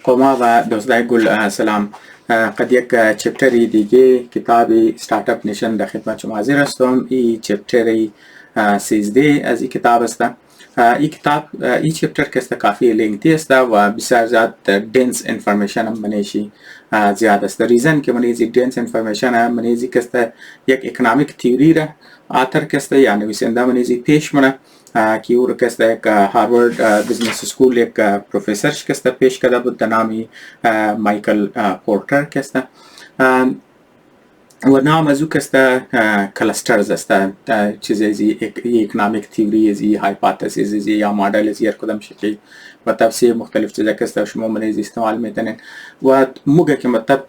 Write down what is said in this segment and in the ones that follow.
قوما و دوستای گل سلام. قد یک چیپتری دیگه کتاب اسٹارٹ نیشن در خدمت شما حاضر هستم. این چیپتر 13 از این کتاب است. این چیپتر که است کافی لنگتی است و بسیار زیاد دنس انفورمیشن هم منیشی زیاد است. ریزن که منیزی دنس انفورمیشن هم منیزی که است یک اکنامک تیوری را آتر که است یا نویسنده منیزی پیش منه که او که است یک هاروارد بزنس اسکول یک پروفیسرش که است پیش کرده بود در نامی مایکل پورتر که است و نام از او که است کلسٹرز است. چیزی اکنامک تیوری ازی هایپاتزیس ازی یا مدل ازی هر کدام شکلی و تفسیر مختلف چیزا که است شما منیز استعمال میتونین و موقع که مطلب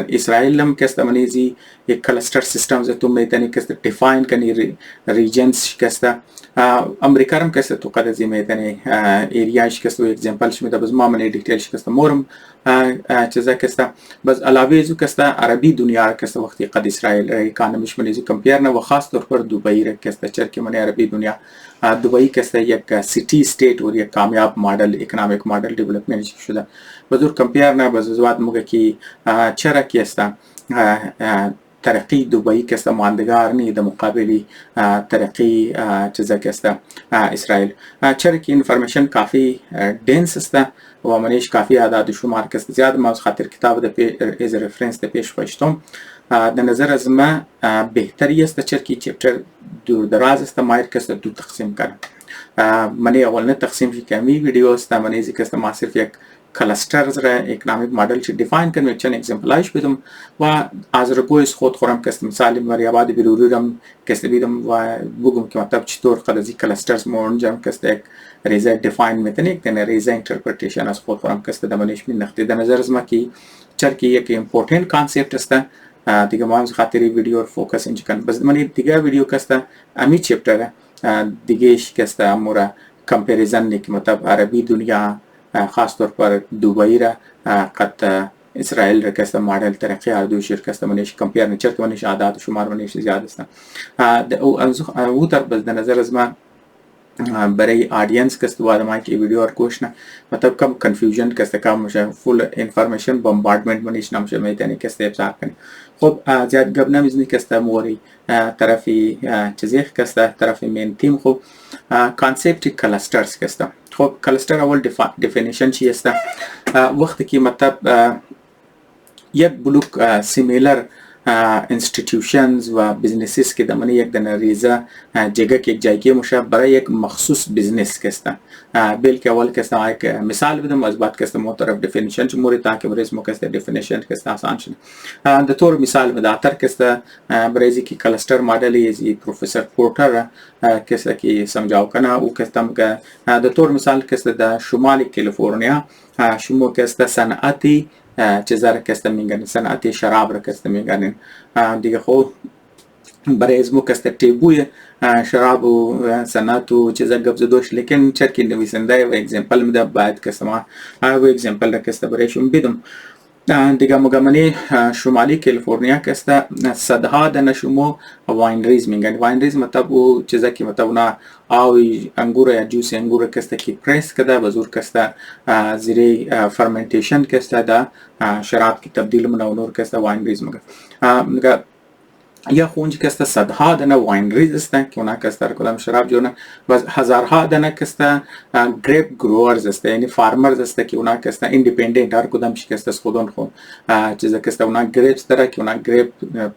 اسرائیل هم که است منیزی یک کلسٹر سیستمز تو میتونی که است دیفاین کنی ریجنز که است. امریکا هم که است تو قد ازی میتونی ایریاش که است و اگزمپلش میده بز ما منی دیتیلش که است مورم چیزا که است بس علاوه ازو که است عربی دنیا که است وقتی قد اسرائیل اکانومیش منیزی کمپیر نه و خاص طور پر دبی که است چرکی من عربی دنیا دبی که است یک سیتی استیت و یک کامیاب مدل اکنامیک مدل دیولپمنت شده بزرگ کمپیر نه بزرگ موقع که چرا که است ترقی دبی که است ماندگار نی در مقابل ترقی چیزا که است اسرائیل. چرا که انفورمیشن کافی دنس است و منیش کافی اعداد و شمار که است زیاد ما از خاطر کتاب در از رفرنس در پیش پشتم در نظر از ما بهتری است چرا که چپتر دور دراز است مایر که است دو تقسیم کنم. منی اولنه تقسیم شی کمی ویدیو است منی زی که است ما صرف یک کلسٹرز را اکنامک مدل چی دیفاین کنم یک چند اگزمپلایش بدم و از رگویس خود خورم که است مثال مریاباد بروری رم که است بیدم و بگم که مطلب چطور قد از این کلسٹرز مورنجم که است یک ریزه دیفاین میتونی یک دن ریزه انترپریتیشن از خود خورم که است دمانیش می نختی در نظر از ما که چرکی یک امپورتنت کانسیپت است دیگه ما هم خاطری ویدیو فوکس اینجا کن بس منی دیگه ویدیو که است امی چپتر دیگه ایش که است امورا کمپیریزن نیک مطلب عربی دنیا خاص طور پر دبی را قد اسرائیل را که است مدل ترقی هر دو شرکت است منیش کمپیر نچر که منیش عدد و شمار منیش زیاد است او تر بس در نظر از ما برای آدینس که است وارد ما که ویدیو اور کوش نه مطلب کم کنفیوژن که است کم میشه فول انفورمیشن بمباردمنت منیش نمیشه میتونی که است ابزار کنی. خب زیاد گپ نمیزنی که است موری طرفی چیزی که است طرفی مین تیم. خب کانسپت کلسٹرز که است. خب کلسٹر اول دیفینیشن چی است وقتی که مطلب یک بلوک سیمیلر انستیتیوشنز و بزنسیز که دمانی یک دن ریزه جگه که یک جایگی مشه برای یک مخصوص بزنس که است بلکه اول که است یک مثال بدم از بعد که است طرف دیفینیشن چه موری تاکه برای اسمو که است دیفینیشن که است آسان شد در طور مثال بداتر که است برای ازی که کلسٹر مدلی ازی پروفیسر پورتر که است که سمجاو کنه او که است در طور مثال که است در شمال کالیفرنیا شما که است صنعتی چیزا را که است میگن صنعت شراب را که است میگن دیگه خود برای ازمو که است تیبوی شراب و صنعت و چیزا گفت دوش لیکن چرکی نویسنده و اگزمپل میده باید که است ما و اگزمپل را که است برایشون بیدم دیگه مگمانی شمالی کالیفرنیا که است صدها دنه شما واینریز میگن. واینریز مطلب او چیزا که مطلب اونا آوی انگور یا جوس انگور که است که پریس کده بزرگ که است زیری فرمنتیشن که است دا شراب کی تبدیل منونور که است واینریز میگه یا خونج که است صدها دنه واینریز است که اونا که است کدام شراب جورن و هزارها دنه که است گریپ گروورز است یعنی فارمرز است که اونا که است ایندیپندنت هر کدام که است خودون خود چیزا که است اونا گریپس داره که اونا گریپ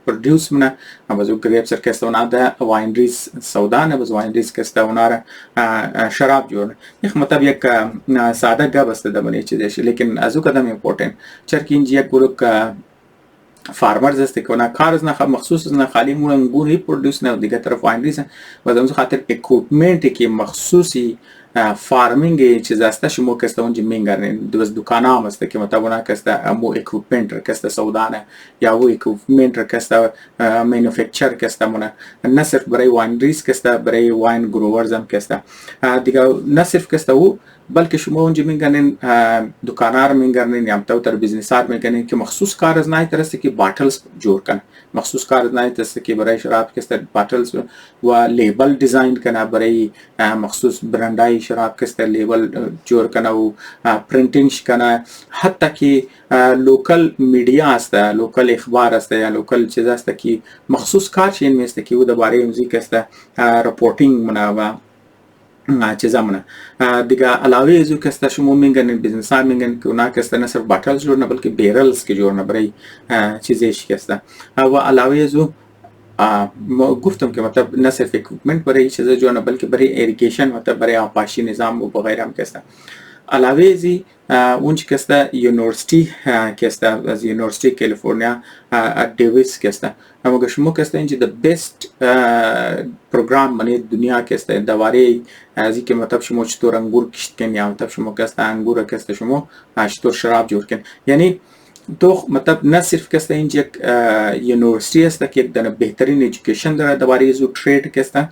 پرودوس منه و زو گریپ سر که است اونا دا واینریز سودانه و واینریز که است اونا را شراب جورن. یک مطلب یک ساده گپ است دمانی چیزش لیکن ازو کدام امپورتنت چرکی اینجا یک گروک فارمرز است که اونا کار از نه مخصوص از نه خالی مون انگور پرودوس نه دیگه طرف واینریز و از خاطر اکوپمنت که مخصوصی فارمینگ چیز است شما که است اونجا میگن دوست دکانا هم است که مطلب اونا که است امو اکوپمنت که است سودانه یا او اکوپمنت که است مانیفکچر که است مون نه صرف برای واینریز که است برای واین گروورز هم که است دیگه نه صرف که است او بلکه شما اونجا میگن دکانار میگن یا تر بیزنسار میگن که مخصوص کار از نه ترسته که باٹلز جوړ کنه مخصوص کار از نه ترسته که برای شراب که است باٹلز و لیبل دیزاین کنه برای مخصوص برندای شراب کسته لیبل جور کنه و پرینتینگش کنه، حتی که لوکل میڈیا است، لوکل اخبار است یا لوکل چیز است که مخصوص کارش این میسته که او درباره موزیک است رپورتینگ منه و چیزا منه. دیگه علاوه از او کسته شما میگن بیزنس ها میگن که اونا کسته نه صرف باتلز جور نه بلکه بیرلز که جور نه برای چیزش کسته. و علاوه از او گفتم که مطلب نه صرف اکوپمنت برای چیز جور نه بلکه برای ایریگیشن، مطلب برای آبپاشی نظام و بغیره هم کسته. علاوه ازی اون چی کسته یونیورسیتی کسته، از یونیورسیتی کالیفرنیا دیویس کسته، اما شما کسته اینجا the best پروگرام منی دنیا کسته دواره ازی که مطلب شما چطور انگور کشت کن یا مطلب شما کسته انگور کسته شما چطور شراب جور کن. یعنی تو مطلب نه صرف کسته اینجا یک یونیورسیتی است که یک دانه بهترین ایژوکیشن داره درباره ازو ترید کسته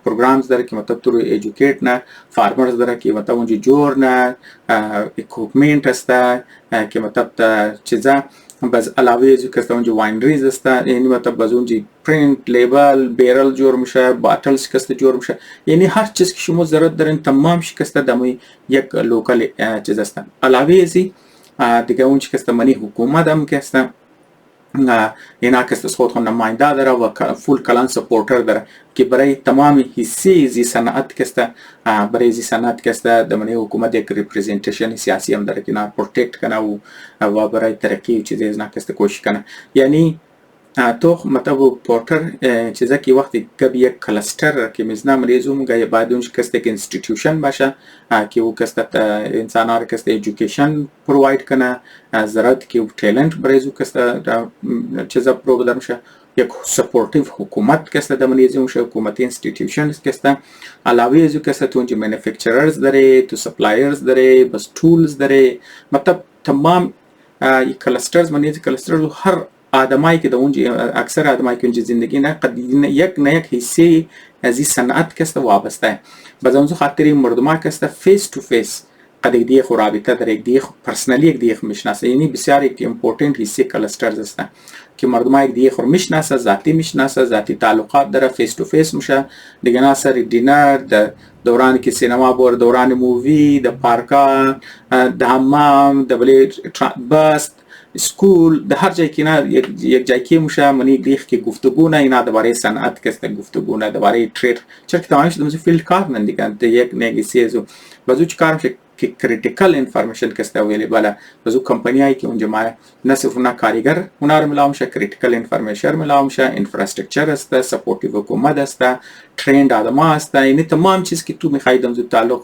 پروگرامز داره که مطلب تو رو ایژوکیت نه، فارمرز داره که مطلب اونجا جور نه، اکوپمنت است که مطلب چیزا بس علاوه ازو کسته اونجا واینریز است، یعنی مطلب باز اونجا پرینت لیبل بیرل جور میشه، باتلز کسته جور میشه، یعنی هر چیز که شما ضرورت دارین تمام شکسته دموی یک لوکال چیز است. علاوه ازی دیگه اون کسته منی حکومت هم کسته اینا کسته خود خود نماینده داره و فول کلان سپورتر داره که برای تمام حصه زی صنعت کسته، برای زی صنعت کسته دمنی حکومت یک ریپرزنتیشن سیاسی هم داره که نه پروتکت کنه و برای ترقی و چیزی از نه کسته کوشش کنه. یعنی تو مطلب پورتر چیزا که وقتی کبی یک کلسٹر که میزنه مریضو مگه بعد اونش کسته که انستیتیوشن باشه که او کسته انسانا رو کسته ایژوکیشن پروواید کنه، ضرورت که ټیلنت بریزو کسته چیزا پرو میشه، یک سپورتیو حکومت کسته د مریضو میشه، حکومتی انستیتیوشنز کسته. علاوه ازو کسته تو اونجا مانیفکچررز داره، تو سپلایرز داره، بس تولز داره، مطلب تمام کلسٹرز منیز کلسٹر هر آدمایی که در اونجا اکثر آدمایی که اونجا زندگی نه قد یک نه یک حصه از این صنعت کسته وابسته. باز اونجا خاطری مردما کسته فیس تو فیس قد یک دیگه رابطه در یک دیگه پرسنلی یک دیگه میشناسه. یعنی بسیار یک امپورتنت حصه کلسٹرز هستن که مردما یک دیگه میشناسه، ذاتی میشناسه، ذاتی تعلقات داره، فیس تو فیس میشه. دیگه نه سر دینر د دورانی که سینما بور، دوران مووی، د پارکا، د حمام، د بلی بس اسکول، در هر جایی که نه یک جایی که میشه منی دیخ که گفتگو نه اینا درباره صنعت کسته گفتگو نه درباره ترید، چرا که تمامش دموزی فیلد کار من دیگه یک نگیسی ازو بازو چی کار میشه که کریتیکل انفارمیشن کسته اویلیبله. بازو کمپنی هایی که اونجا ما نه صرف اونا کارگر اونا رو ملاو میشه، کریتیکل انفارمیشن ملاو میشه، انفراسترکچر است، سپورتیو حکومت است، ترند آدم است، یعنی تمام چیز که تو میخوای دموزو تعلق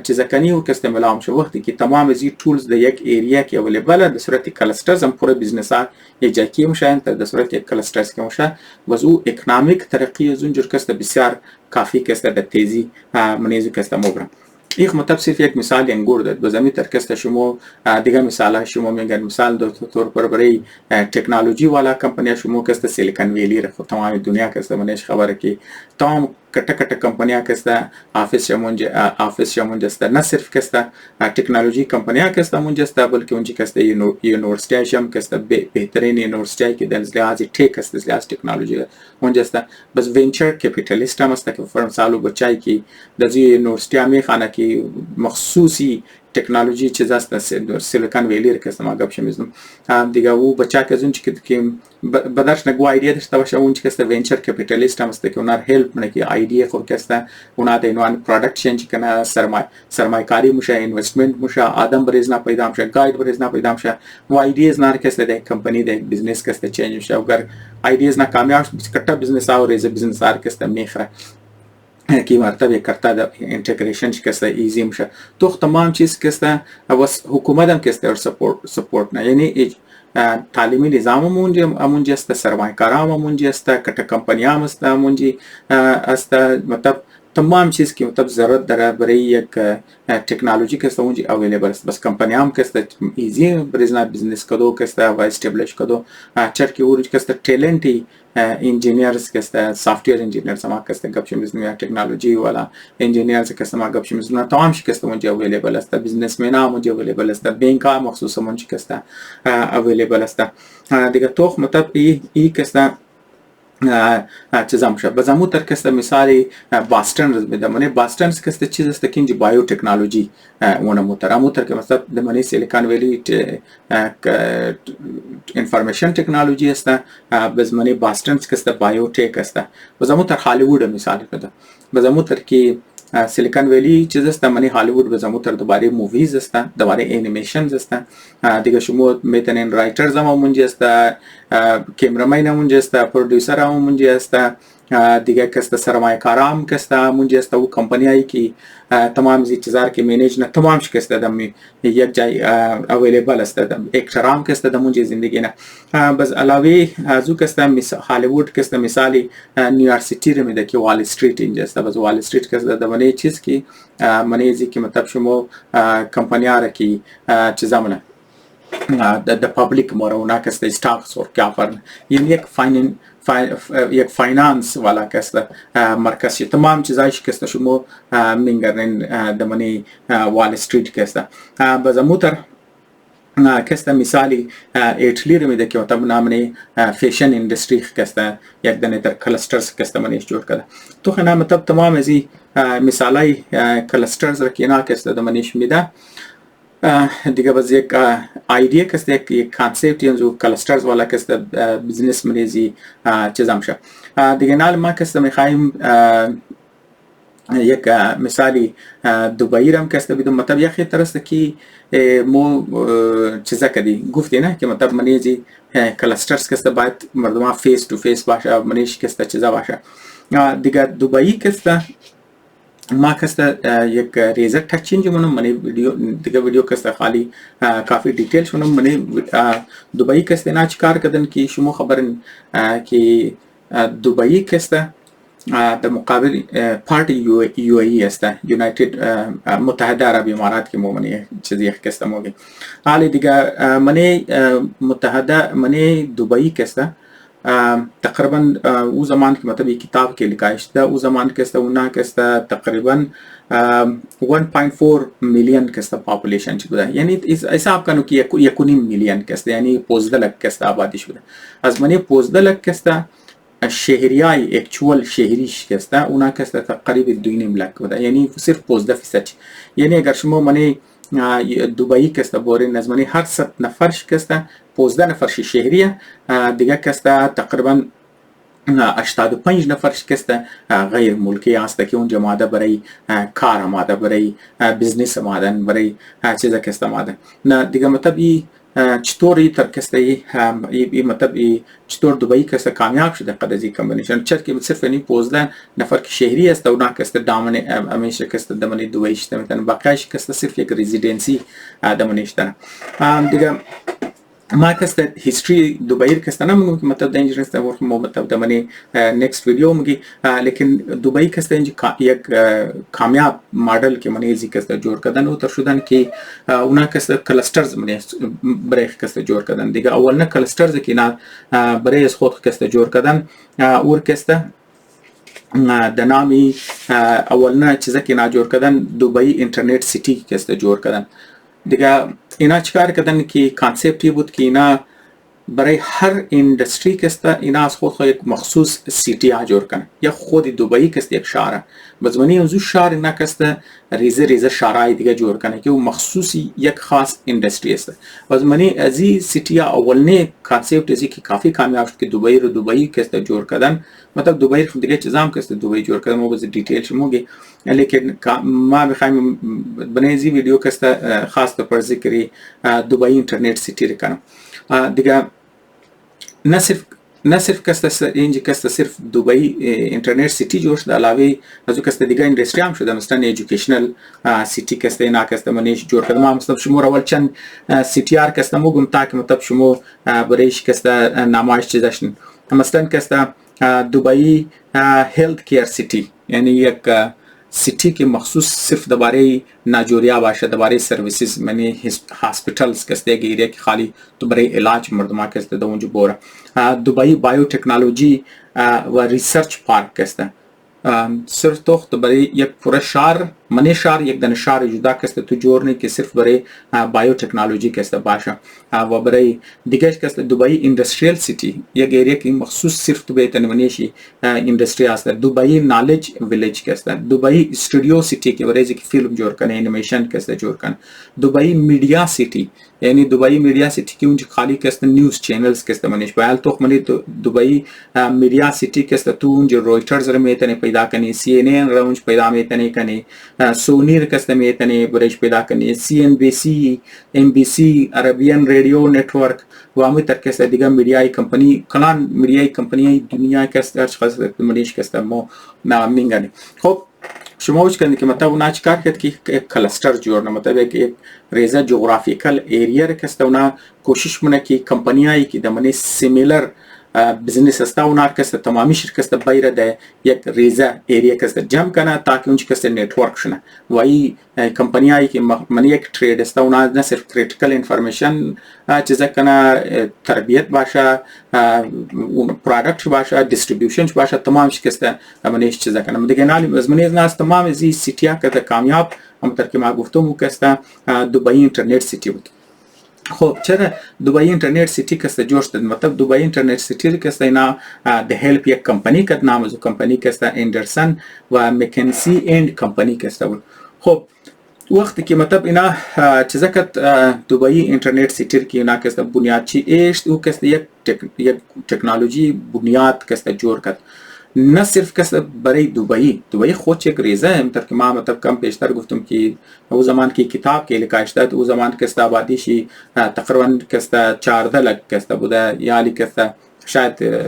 چیزا کنی و کسته ملاو میشه. وقتی که تمام از این تولز در یک ایریا که اویلیبله در صورت کلسٹرز هم پورا بیزنس ها یک جایی که میشه، در صورت یک کلسٹرز که میشه وزو اکنامک ترقی از اونجور کسته بسیار کافی کسته در تیزی منیزو کسته مبرم. ایک مطلب صرف یک مثال انگور داد باز امیتر کسته شما دیگه مثال شما میگن مثال دو طور پر برای تکنولوژی والا کمپنی شما کسته سیلیکون ویلی رو تمام دنیا کسته منش خبره که تمام کټه کټه کمپنیا کسته آفیس شمونجه است، نه صرف کسته تکنولوژی کمپنیا کسته مونجه است بلکه اونجا کسته یونیورسیتی شم کسته بهترین یونیورسیتی که در لحاظ تک است، لحاظ تکنولوژی اونجا است. بس ونچر کپیتالیست هم است که فرم سالو بچای که در یونیورسیتی میخوانه که مخصوصی تکنولوژی چیز است سیلیکون ویلی رو کسته ما گپ میزنم دیگه او بچا که از اون که بدرش نگو ایده داشته باشه اون که است ونچر کپیتالیست هم است که اونها هلپ کنه که ایده خود کسته اونها د اینوان پروداکت چینج کنه، سرمایه کاری میشه، اینوستمنت میشه، آدم بریزنا پیدا میشه، گاید بریزنا پیدا میشه و ایدیز نه کسته د کمپنی د بیزنس کسته چینج میشه. اگر ایدیز نه کامیاب کټه بیزنس او ریز بیزنس ار کسته میخره کی مرتبه کرتا د انټیګریشن کسته ایزی میشه. تو تمام چیز کسته او حکومت هم کسته سپورت نه، یعنی تعلیمی نظام همونجا است، سرمایه کارام همونجا است، کټه کمپنیا هم است همونجا است، مطلب تمام چیز که مطلب ضرورت داره برای یک تکنولوژی کسته اونجا اویلیبل است. بس کمپنی هم کسته ایزی بریزنا بیزنس کدو کسته و استبلیش کدو چرکی اورج کسته ټیلنټي انجینیرز کسته سافټویر انجینیرز ما کسته گپ شمیزنم یا تکنولوژی والا انجینیرز کسته ما گپ شمیزنم تمام شی کسته اونجا اویلیبل است. بیزنس مین هم اونجا اویلیبل است، بانک ها مخصوصا اونجا کسته اویلیبل است دیگه. تو مطلب ای کسته چیزام شد بزموتر کسته مثالی باسترنز بدمونه باسترنز کسته چیز است که اینجا بایو تکنولوژی ونموتر اموتر که مثلا دمونه سیلیکان ویلی انفارمیشن تکنولوژی است بزمونه باسترنز کسته بایو تک است بزموتر هالیوود مثال بده بزموتر که سیلیکان ویلی چیز است منی هالیوود بزموتر دوباره موویز است دوباره انیمیشنز است دیگه شما میتونین رایترز هم اونجا است کیمرامین هم اونجا است پرودوسر هم اونجا است دیگه کسته سرمایه کارام کسته اونجا است و کمپانیایی که تمام زی چیزار که مینیج نه تمام شکسته دم یک جای اویلیبل است دم اکترام کسته دم اونجا زندگی نه بس علاوه ازو کسته هالیوود کسته مثالی نیویورک سیتی رو میده که وال استریت اینجا است بس وال استریت کسته دم چیز که منیزی که مطلب شما کمپانی‌ها را که چیزا منه د پابلیک مورونه کسته استاکس ور کافر یعنی یک فاینانس والا کسته مرکزی تمام چیزایش کسته شما میگردن دمانی وال استریت کسته بزموتر کسته مثالی ایتلی رو میده که مطلب نامنی فیشن اندستری کسته یک دنه در کلسٹرز کسته منیش جور کرده تو خنا مطلب تمام ازی مثالای کلسٹرز رو که اینا کسته دمانیش میده دیگه باز یک ایده کسته یک کانسپت یعنی کلسٹرز والا کسته بزنس منیزی چیزام شه دیگه نال ما کسته میخوایم یک مثالی دبی رم کسته بدون مطلب یه خیلی ترسته که مو چیزا کدی گفتی نه که مطلب منیزی کلسٹرز کسته باید مردم فیس تو فیس باشه منیش کسته چیزا باشه دیگه دبی کسته ما کسته یک ریزر ٹچینج منم منی ویڈیو کسته خالی کافی ڈیٹیل شونم منی دبی کسته نه چیکار کردن که شما خبرن که دبی کسته در مقابل پارتی یو ای است یونایتد متحده عربی امارات که منی چیزی کسته موگی حالی دیگه منی متحده منی دبی کسته تقریبا او زمان که مطلب یک کتاب که لکایش ده او زمان که است اونا که است تقریبا 1.4 میلیون که است پاپولیشن چی بوده یعنی حساب کنو که 1.5 میلیون که است یعنی 15 لک که است آبادیش بوده از منی 15 لک که است شهریای اکچوال شهریش که است اونا که است تقریبا 2.5 لک بوده یعنی صرف 15% یعنی اگر شما منی دبی که است بورین از منی هر 100 نفرش که است 15 نفرش شهریه دیگه که است تقریبا 85 نفرش که است غیر ملکی است که اونجا ماده برای کار آماده برای بزنس آماده برای چیزا که است آماده نه دیگه مطلب چطوری ترکسته مطلب چطور دبی که است کامیاب شده قد از این کمبینیشن چرا که صرف یعنی 15 نفر که شهری است اونا که است دامن همیشه که است دامن دبی شده میتونه باقیش که است صرف یک رزیدنسی دامنش داره دیگه ما کسته هیستوری دبی کسته نمیگم که مطلب دنجر است و ما مطلب دمانی نیکست ویدیو میگی لیکن دبی کسته اینجا یک کامیاب مدل که منی ازی کسته جور کردن و تر شدن که اونا کسته کلسٹرز منی برای کسته جور کردن دیگه اول نه کلسٹرز که اینا برای از خود کسته جور کردن اور کسته د نامی اول نه چیزا که اینا جور کردن دبی اینترنت سیتی کسته جور کردن دیگه اینا چیکار کردن که کانسپتی بود که اینا برای هر اندستری کسته اینا از خود یک مخصوص سیتی ها جور کنه یا خود دبی کسته یک شهره بزمانی اونزو شهر اینا کسته ریزه شهرهای دیگه جور کنه که اون مخصوصی یک خاص اندستری است بزمانی ازی سیتی ها اولنی کانسپت ازی که کافی کامیاب شد که دبی رو دبی کسته جور کردن مطلب دبی رو دیگه چیزام کسته دبی جور کردن ما بز دیتیل شموگی لیکن ما بخوایم بنیزی ویدیو کسته خاص طور پر ذکری دبی اینترنت سیتی رو کنم دیگه نه صرف کسته اینجا کسته صرف دبی اینترنت سیتی جور شده علاوه از او کسته دیگه اندستری هم شده مثلا ایژوکیشنل سیتی کسته اینا کسته منیش جور کرده ما مثلا شما اول چند سیتی آر کسته موگم تا که مطلب شما برایش کسته نمایش چیزشن مثلا کسته دبی هیلث کیر سیتی یعنی یک سیتی که مخصوص صرف درباره ناجوریا باشه درباره سرویسز یعنی هاسپیتالز کسته ایریا که خالی تو برای علاج مردم کسته در اونجا بوره دبی بایو تکنولوژی و ریسرچ پارک کسته صرف تو برای یک پوره شهر منی شهر یک دانه شهر جدا کسته تو جورنی که صرف برای بایوتکنولوژی کسته باشه و برای دیگه کسته دبی اندستریال سیتی یک ایریا که مخصوص صرف تو بیتن منیشی اندستری است. دبی نالج ویلیج کسته، دبی استودیو سیتی که برای اینکه فیلم جور کنه، انیمیشن کسته جور کنه. دبی میڈیا سیتی یعنی دبی میڈیا سیتی که اونجا خالی کسته نیوز چینلز کسته منیش باید تو منی دبی میڈیا سیتی کسته تو اونجا رویترز رو میتونی پیدا کنی، CNN رو اونجا پیدا میتونی کنی، سونی رو کسته میتونی برایش پیدا کنی، CNBC MBC عربیان رادیو نتورک و امیتر کسته دیگه میڈیای کمپانی کلان میڈیای کمپانی دنیا کسته هرچ خاصه منیش کسته ما نامینگانی. خب شما وش کنید که مطلب اونا چیکار کرد که یک کلسٹر جوړ مطلب یک ریزه جغرافیکل ایریا رو کسته اونا کوشش مونه که کمپانیایی که دمنی سیمیلر بزنس است اونا کسته تمامی شرکت بایر ده یک ریزه ایریا کسته جمع کنه تاکه اونچ کسته نتورک شونه و ای کمپانیایی که من یک ترید است اونا نه صرف کریتیکل انفارمیشن چیزا کنه تربیت باشه پروداکت باشه دیستریبیوشن باشه تمام شکسته منیش چیزا کنه دیگه نالی از منیز ناس تمام از این سیتیا که کامیاب همونطور که ما گفتم کسته دبی اینترنت سیتی بود. خب چرا دبی اینترنت سیتی کسته جوړ شد؟ مطلب دبی اینترنت سیتی کسته اینا د هلپ یک کمپانی کد نام از کمپانی کسته اندرسن و مکنسی اند کمپانی کسته بود. خب وقتی که مطلب اینا چیزا کد دبی اینترنت سیتی که اینا کسته بنیاد چی ایشت او کسته یک تکنولوژی بنیاد کسته جوړ کد نه صرف کسته برای دبی خود یک ریزه همطور که ما مطلب کم پیشتر گفتم که او زمان کی کتاب که لکاشته او زمان کسته آبادیشی تقریبا کسته 14 لک کسته بوده یالی کسته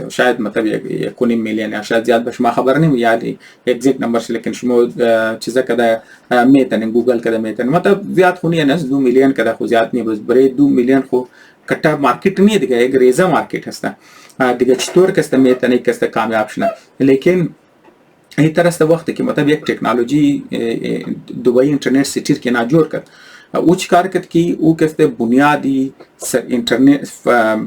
شاید مطلب 1.5 میلیون یا شاید زیاد باشه ما خبر نیم یالی اگزیکت نمبرش لیکن شما چیزا کده میتونین گوگل کده میتونین مطلب زیاد خونی نه 2 میلیون کده خو زیاد نی بس برای 2 میلیون خو کٹا مارکیٹ نہیں دیگه یک ریزه مارکیٹ هسته دیگه چطور کسته میتونی کسته کامیاب شنه. لیکن این طرح است وقتی که مطلب یک تکنولوژی دبی اینترنت سیتی که ناجور کرد او چیکار کرد که او کسته بنیادی اینترنت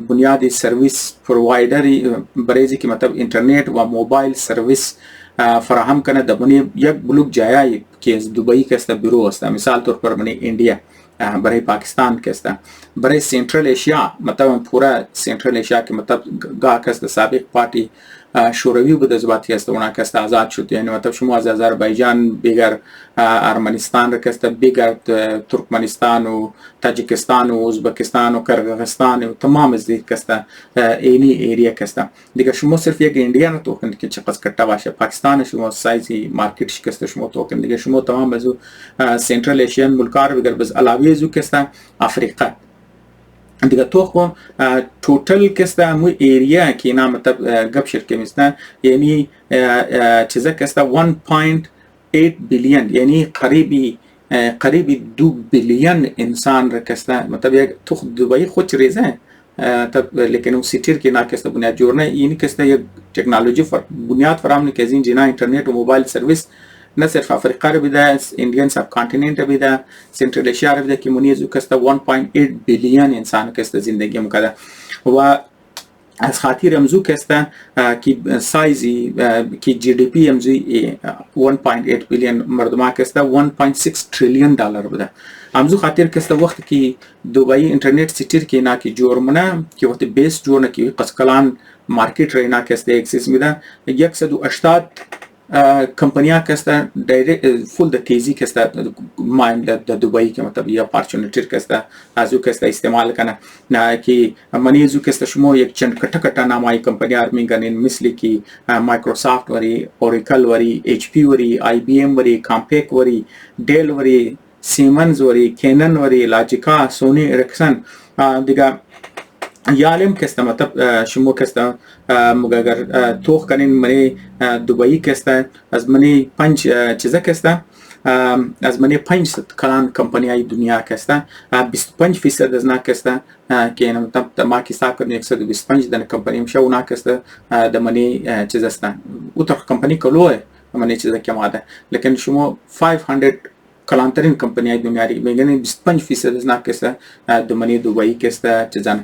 بنیادی سرویس پرووایدری برای که مطلب اینترنت و موبایل سرویس فراهم کنه دبنی یک بلوک جایی که از دبی کسته بیرو است. مثال طور پر منی انڈیا برای پاکستان کسته برای سنترل ایشیا مطلب پورا سنترل ایشیا که مطلب گاه کسته سابق پارتی شوروی بود از باتی است اونا کسته آزاد شد یعنی مطلب شما از آذربایجان بیگر ارمنستان را کسته بیگر ترکمنستان و تاجیکستان و ازبکستان و کرغیزستان و تمام از دیگه کسته اینی ایریا کسته دیگه شما صرف یک انڈیا را توکن که چقدر کٹا باشه پاکستان شما سایزی مارکیٹ کسته شما توکن دیگه شما تمام از سنترل ایشیان ملکار بیگر بز علاوه از کسته افریقا دیگه تو خو توتل کسته مو ایریا که اینا مطلب گپ شرکه میستن یعنی چیزا کسته 1.8 بیلیون یعنی قریبی 2 بیلیون انسان را کسته مطلب یک تو دبی خود ریزه تب لیکن اون سیتیر که اینا کسته بنیاد جورنه اینی کسته یک تکنولوژی بنیاد فراهم که از این جنا اینترنت و موبایل سرویس نه صرف افریقا رو بیده ایندین سب کانتیننت رو بیده سنترل ایشیا رو بیده که منیزو کسته 1.8 بیلیون انسان کسته زندگی مکده و از خاطر امزو کسته که سایزی که جی دی پی امزو 1.8 بیلیون مردمه کسته 1.6 تریلیون دلار بده امزو خاطر کسته وقتی که دبی اینترنت سیتی که اینا که جور منه که وقتی بیس جور که قسکلان مارکیٹ رو اینا کسته اکسیس میده 180 کمپنیا کسته دایرکت فول د تیزی کسته ماین د دبی که مطلب یا اپورتونیتی کسته ازو کسته استعمال کنه نه که منیزو کسته شما یک چند کټ نامای کمپنی ارمینگانین مثل کی مایکروسافت وری اوریکل وری ایچ پی وری آی بی ام وری کامپیک وری ډیل وری سیمنز وری کینن وری لاجیکا سونی ارکسن دیگه یالم کسته مطلب شما کسته مگر توخ کنین منی دبی کسته از منی 5 چیزا کسته از منی 5 کلان کمپنی های دنیا کسته 25% از نا کسته که مطلب ما کی حساب کنیم 125 دنه کمپنی میشه اونا کسته د منی چیز است او تر کمپنی کلوه منی چیزا که ماده لیکن شما 500 کلانترین کمپنی های دنیا میگن 25% از نا کسته د منی دبی کسته چیزان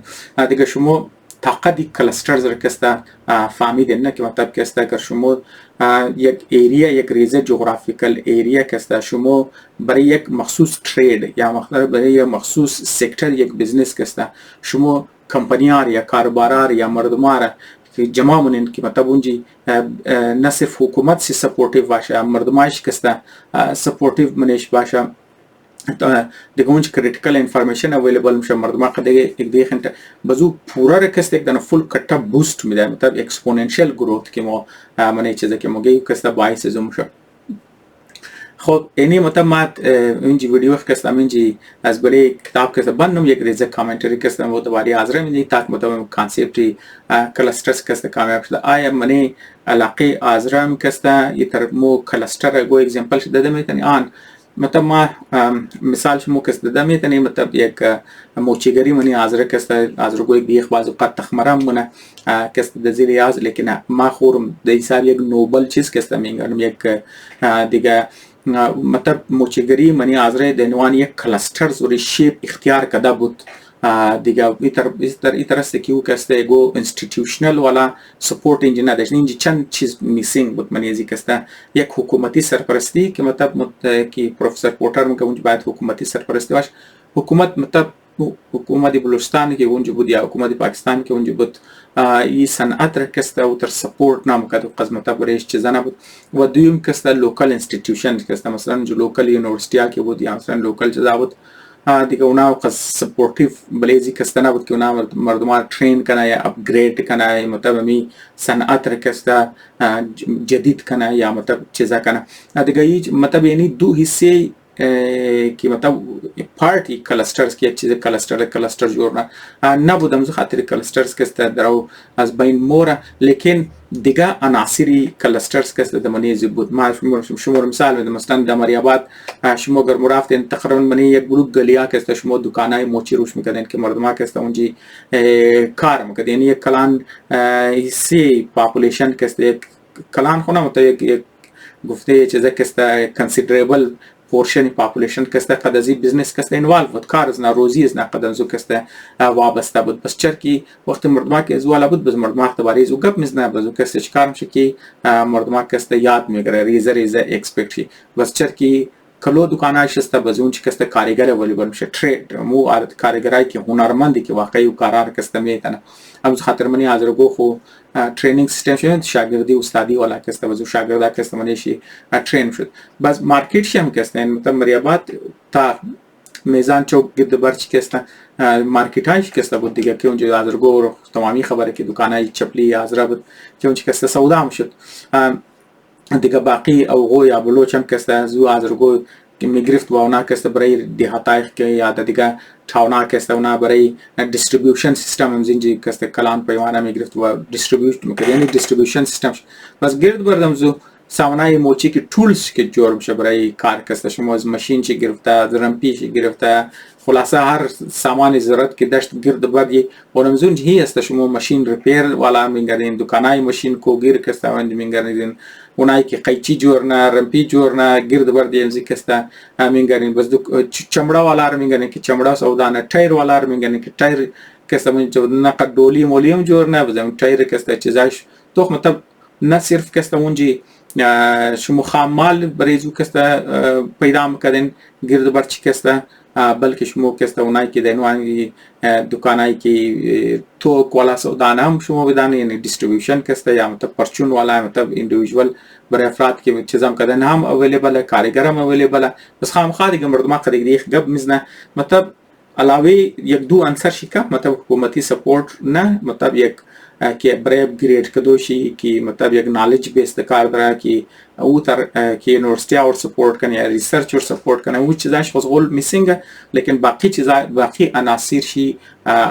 دیگه شما طاقتی کلسٹرز را کسته فهمیدین که مطلب کسته که شما یک ایریا، یک ریزه جغرافیکل ایریا کسته شما برای یک مخصوص ترید یا برای یک مخصوص سکتر یک بزنس کسته شما کمپنیار یا کاربارار یا مردمار که جمع منین که مطلب اونجی نه صرف حکومت سی سپورتیو باشه، مردمایش کسته سپورتیو منیش باشه، دیگه اونج کریتیکل انفارمیشن اویلیبل میشه مردم ها دیگه یک دیگه بازو پورا رکست یک دانه فول کتا بوست میده، مطلب اکسپوننشیل گروت که ما منه چیزه که ما گیو کستا باعث ازو میشه. خب اینی مطلب ما اینجی ویدیو کستم اینجی از برای کتاب کستم بندم یک ریزه کامنتری کستم و دوباره حاضره میدی تاک مطلب کانسیپتی کلسٹرز کسته کامیاب شده. آیا منی علاقه حاضره کسته یه طرف مو کلسٹر گو اگزامپل شده میتونی آن مطلب ما مثال شما کسته ده میتونی مطلب یک موچیگری منی حاضره کسته حاضرگو یک دیخ بعض اوقات تخمرم منه کسته ده زیر یاز، لیکن ما خورم ده حساب یک نوبل چیز کسته میگرم یک دیگه مطلب موچیگری منی حاضره دنوان یک کلسٹرز و شیپ اختیار کده بود دیگه ایتر است که او کسته گو انستیتیوشنل والا سپورت اینجا نداشت. اینجا چند چیز میسینگ بود منی ازی کسته یک حکومتی سرپرستی که مطلب که پروفسور پورتر میگه اونجا باید حکومتی سرپرستی باش. حکومت مطلب حکومت بلوچستان که اونجا بود یا حکومت پاکستان که اونجا بود این صنعت را کسته و تر سپورت نمیکرد و قض مطلب برایش چیزا نبود. و دویم کسته لوکل انستیتیوشن کسته مثلا جو لوکل یونیورسیتی ها که بود یا مثلا لوکل چیزا بود دیگه اونا قض سپورتیو بلیزی کسته نبود که اونا مردمان ترین کنه یا اپگرید کنه مطلب امی صنعت را کسته جدید کنه یا مطلب چیزا کنه دیگه مطلب یعنی دو حصه که مطلب پارتی کلسٹرز کی یک چیز کلسٹر جورنا نبودم زو خاطر کلسٹرز کسته درو از بین موره، لیکن دیگه عناصری کلسٹرز کسته دمانی زبود. ما شما مثال میدم مثلا در مریاباد شما اگر مرفتین تقریبا منی یک بلوک گلیا کسته شما دکانای موچی روش میکردین که مردما کسته اونجی کار میکرد، یعنی یک کلان حصی پاپولیشن کسته یک کلان خونه مطلب یک گفته چیزه کسته کنسیدریبل پورشن پاپولیشن کسته قد از این بزنس کسته انوالو بود، کار از ناروزی از نقد ازو کسته وابسته بود. بس چرکی وقت مردما که ازوالا بود بز مردما اختباری ازو گپ میزنه بزو کسته چکار میشه که مردما کسته یاد میگره ریزه اکسپکت. بس چرکی کلو دکانای شسته بزون چی کسته کارگر اولیبل میشه ترید مو عادت کارگرایی که هنرمندی که واقعی و کارار کسته میتنه. هم خاطر منی حاضرگو خو ترینینگ سیستم شد شاگردی استادی والا کسته بزو شاگردا کسته منیشی ترین شد. بس مارکت شم کسته مطلب مریاباد تا میزان چوک گرد برچ کسته مارکت هایش کسته بود دیگه که اونجا حاضرگو تمامی خبره که دکانای چپلی حاضر بود که اونجا کسته سودا هم شد دیگه باقی اوغو یا بلوچ هم کسته زو حاضرگو که میگرفت با اونا کسته برای دیهاتای که یا دیگه تاونا کسته اونا برای دیستریبیوشن سیستم هم زنجی کسته کلان پیوانا میگرفت و دیستریبیوشن میکرد، یعنی دیستریبیوشن سیستم بس گرد بردم زو سامانای موچی که تولز که جور میشه برای کار کسته شما از ماشین چی گرفته درمپی چی گرفته خلاصه هر سامان ضرورت که داشت گرد بردی ونمزون هی است شما ماشین ریپیر والا میگردین دکانای ماشین کو گیر کسته وند میگردین اونایی که قیچی جورنا رمپی جورنا گرد بردی امزی کسته میگردین بس چمڑا والا رو میگردین که چمڑا سودانه تایر والا رو میگردین که تایر کسته من جو نقد دولی مولیم جورنا بزم تایر کسته چیزاش تو مطلب نه صرف کسته اونجی شما خامال برای زو کسته پیدا میکردین گرد بر چی کسته بلکه شما کسته اونایی که دنوانی دکانایی که توک والا سودانه هم شما بدانه یعنی دیستریبیوشن کسته یا مطلب پرچون والا مطلب اندیویژوال برای افراد که چیزام کردن هم اویلیبل کارگر هم اویلیبل بس خامخا دیگه مردم ها دیگه گپ میزنه مطلب علاوه یک دو عنصر شیکه مطلب حکومتی سپورت نه مطلب یک که برای اپگرید کدوشی که مطلب یک نالج بیس کار داره که او تر که یونیورسیتی اور سپورت کنه یا ریسرچ اور سپورت کنه او چیزاش خود میسینگه، لیکن باقی چیزا باقی عناصر شی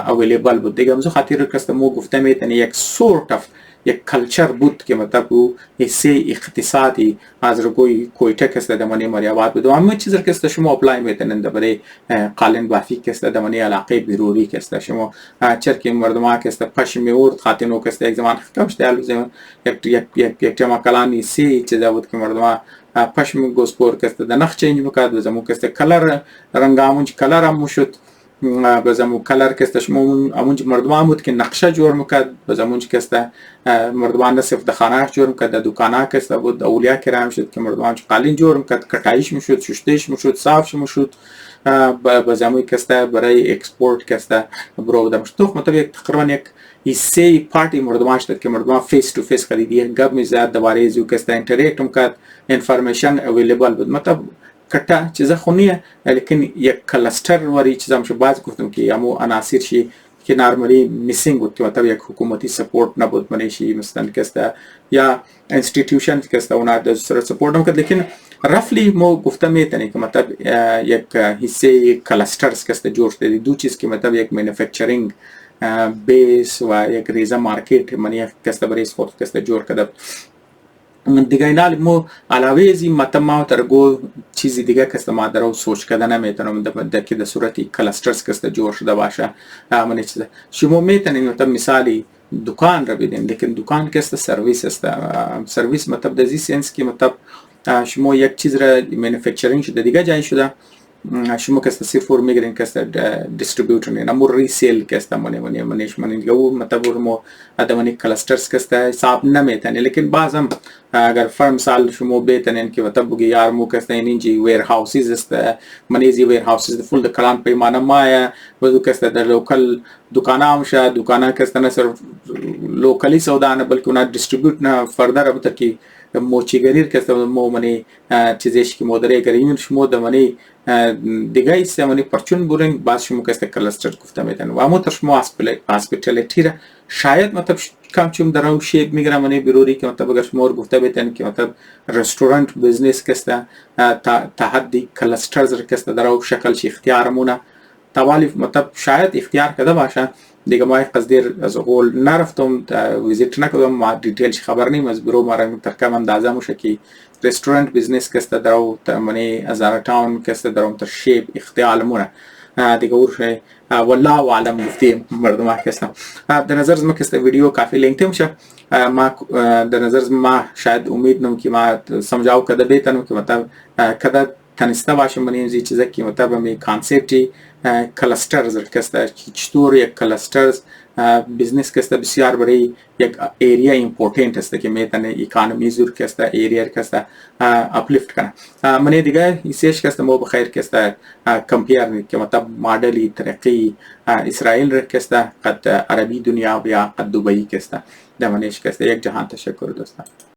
اویلیبل بود دیگه. همزو خاطر کسته مو گفته میتونه یک سورت اف یک کلچر بود که مطلب او حصه اقتصادی از روی کویته کسته دمانی مریاباد بود و همه چیز را کسته شما اپلای میتونن برای قالن بافی کسته دمانی علاقه بیروری کسته شما چرکی مردم ها کسته پشم میورد خاطر نو کسته یک زمان کمش دیالو زمان یک جمع کلانی سی چیزا بود که مردم ها پشم گوسپور کسته ده نخ چینج میکرد و زمون کسته کلر رنگامونج کلر هم شد بزمو کلر که است شما اونج مردمان بود که نقشه جور میکرد بزمونج که است مردمان نه صرف دخانه جور میکرد دکانه که است بود اولیا کرام شد که مردمان قالین جور میکرد کتایش میشد ششتش میشد صاف میشد بزموی که است برای اکسپورت که است برو دمش تو مطلب تقریبا یک حصه پارتی مردمان شد که مردمان فیس تو فیس خریدی گپ میزد دوباره زو که است اینتراکت میکرد انفارمیشن اویلیبل بود مطلب کتا چیزا خونیه لیکن یک کلسٹر وری چیزا میشه باز گفتم که همو عناصر شی که نارملی میسینگ بود که مطلب یک حکومتی سپورت نبود منشی مثلا که است یا انستیتیوشن که است اونا در سپورت نمیکرد لیکن رفلی مو گفتم میتونی که مطلب یک حصه کلسٹرز که است جور شده دو چیز که مطلب یک مینوفکچرینگ بیس و یک ریزا مارکت منی که است برای اسپورت که است جور کرده دیگه اینال مو علاوه از این مطلب ما ترگو چیزی دیگه که است ما درو سوچ کردن نمیتونم که در صورتی کلسٹرز که است جور شده باشه منی چیزه شما میتونید مطلب مثالی دکان رو بدین لیکن دکان که است سرویس است سرویس مطلب در سنس که مطلب شما یک چیز را مانیفکتچرینگ شده دیگه جای شده شما که است صرف میگیرین که است دیستریبیوتور نه مو ریسیل که است منیش دیگه او مطلب مو ادمانی کلسٹرز که است حساب نمیتونه لیکن بعضم اگر فرم سال شما بتونین که مطلب بگی یار مو که است اینجی ویر هاوسز است منیزی ویر هاوسز فول د کلان پیمانه مایا و که است در لوکل دکانا همشه دکانا که است نه صرف لوکلی سودا نه بلکه اون دیستریبیوت نه فردر ابتر کی موچیگریر که است مو منی چیزش که مدره گریم شما دمانی دیگه است منی پرچون بورن باز شما که است کلسٹر گفته میتن و مو تر شما هاسپیتالیتی را شاید مطلب کم چون در اون شیپ میگیره منی بیروری که مطلب اگر شما گفته بیتن که مطلب رستورانت بزنس که است تحدی کلسٹرز که است در اون شکل چی اختیارمونه توالی مطلب شاید اختیار کرده باشه دیگه ما قصدیر از قول نرفتم ویزیت نکردم ما دیتیل خبر نیم از برو ما را تحکم اندازه موشه که رستورانت بزنس که است در اون منی هزار تاون که است در اون تر شیپ اختیار مونه دیگه ورشه والله اعلم گفتیم مردم ها کستم در نظر زما که است ویدیو کافی لینگتی میشه ما در نظر ما شاید امید نم که ما سمجھاو کده بیتنم که مطلب کده تنسته باشه من این چیزا که مطلب می کانسپتی کلسٹرز که است چطور یک کلسٹرز بزنس که است بسیار برای یک ایریا امپورتنت است که میتونه اکانومی زور که است ایریا که است اپلیفت کنه من دیگه ایسیش که است مو بخیر که است کمپیر که مطلب مدلی ترقی اسرائیل که است قد عربی دنیا یا قد کدوئے که است دمانش که است یک جهان تشکر دوستان